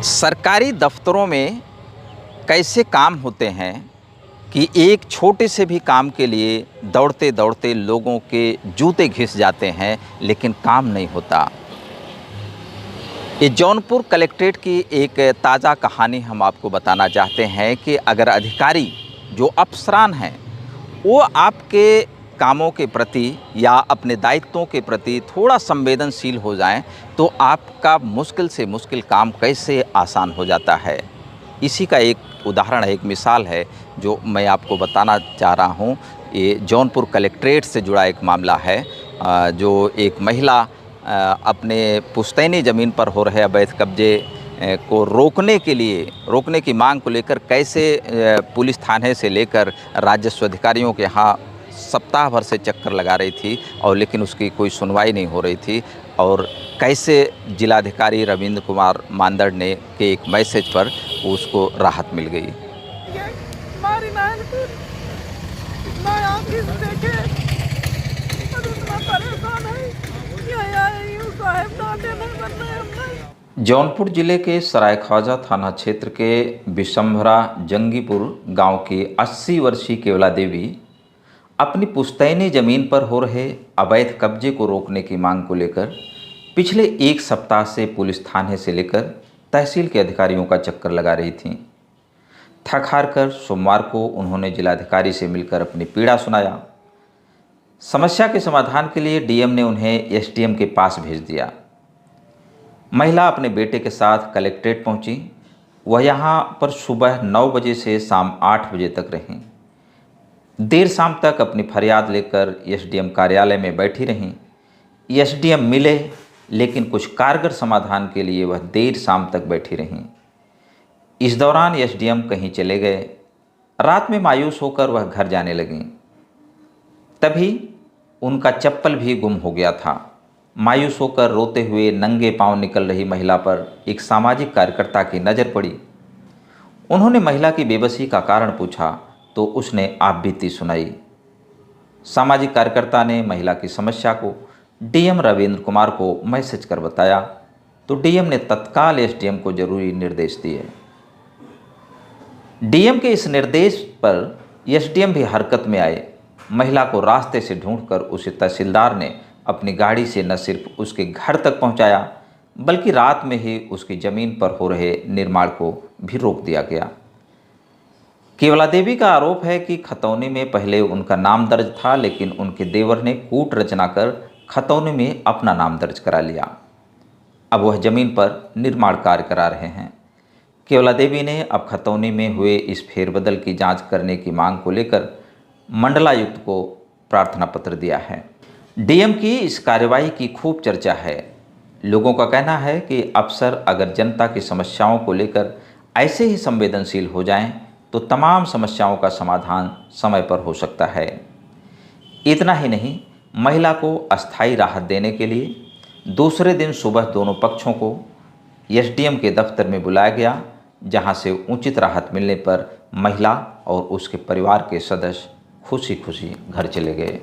सरकारी दफ्तरों में कैसे काम होते हैं कि एक छोटे से भी काम के लिए दौड़ते दौड़ते लोगों के जूते घिस जाते हैं, लेकिन काम नहीं होता। ये जौनपुर कलेक्ट्रेट की एक ताज़ा कहानी हम आपको बताना चाहते हैं कि अगर अधिकारी जो अफसरान हैं वो आपके कामों के प्रति या अपने दायित्वों के प्रति थोड़ा संवेदनशील हो जाएं, तो आपका मुश्किल से मुश्किल काम कैसे आसान हो जाता है। इसी का एक उदाहरण है, एक मिसाल है जो मैं आपको बताना चाह रहा हूँ। ये जौनपुर कलेक्ट्रेट से जुड़ा एक मामला है। जो एक महिला अपने पुश्तैनी ज़मीन पर हो रहे अवैध कब्जे को रोकने की मांग को लेकर कैसे पुलिस थाने से लेकर राजस्व अधिकारियों के यहाँ सप्ताह भर से चक्कर लगा रही थी और लेकिन उसकी कोई सुनवाई नहीं हो रही थी, और कैसे जिलाधिकारी रविंद्र कुमार मांदड़ ने के एक मैसेज पर उसको राहत मिल गई। जौनपुर जिले के सरायख्वाजा थाना क्षेत्र के बिशंभरा जंगीपुर गांव की 80 वर्षीय केवला देवी अपनी पुश्तैनी ज़मीन पर हो रहे अवैध कब्जे को रोकने की मांग को लेकर पिछले एक सप्ताह से पुलिस थाने से लेकर तहसील के अधिकारियों का चक्कर लगा रही थीं। थक हार कर सोमवार को उन्होंने जिलाधिकारी से मिलकर अपनी पीड़ा सुनाया। समस्या के समाधान के लिए डीएम ने उन्हें एसडीएम के पास भेज दिया। महिला अपने बेटे के साथ कलेक्ट्रेट पहुंची। वह यहां पर सुबह 9 बजे से शाम 8 बजे तक रहीं। देर शाम तक अपनी फरियाद लेकर एसडीएम कार्यालय में बैठी रहीं। एसडीएम मिले, लेकिन कुछ कारगर समाधान के लिए वह देर शाम तक बैठी रहीं। इस दौरान एसडीएम कहीं चले गए। रात में मायूस होकर वह घर जाने लगीं। तभी उनका चप्पल भी गुम हो गया था। मायूस होकर रोते हुए नंगे पांव निकल रही महिला पर एक सामाजिक कार्यकर्ता की नज़र पड़ी। उन्होंने महिला की बेबसी का कारण पूछा तो उसने आपबीती सुनाई। सामाजिक कार्यकर्ता ने महिला की समस्या को डीएम रविंद्र कुमार को मैसेज कर बताया तो डीएम ने तत्काल एसडीएम को जरूरी निर्देश दिए। डीएम के इस निर्देश पर एसडीएम भी हरकत में आए। महिला को रास्ते से ढूंढकर उसे तहसीलदार ने अपनी गाड़ी से न सिर्फ उसके घर तक पहुंचाया, बल्कि रात में ही उसकी ज़मीन पर हो रहे निर्माण को भी रोक दिया गया। केवला देवी का आरोप है कि खतौनी में पहले उनका नाम दर्ज था, लेकिन उनके देवर ने कूट रचना कर खतौनी में अपना नाम दर्ज करा लिया। अब वह ज़मीन पर निर्माण कार्य करा रहे हैं। केवला देवी ने अब खतौनी में हुए इस फेरबदल की जांच करने की मांग को लेकर मंडलायुक्त को प्रार्थना पत्र दिया है। डीएम की इस कार्यवाही की खूब चर्चा है। लोगों का कहना है कि अफसर अगर जनता की समस्याओं को लेकर ऐसे ही संवेदनशील हो जाएं, तो तमाम समस्याओं का समाधान समय पर हो सकता है। इतना ही नहीं, महिला को अस्थायी राहत देने के लिए दूसरे दिन सुबह दोनों पक्षों को एसडीएम के दफ्तर में बुलाया गया, जहां से उचित राहत मिलने पर महिला और उसके परिवार के सदस्य खुशी खुशी घर चले गए।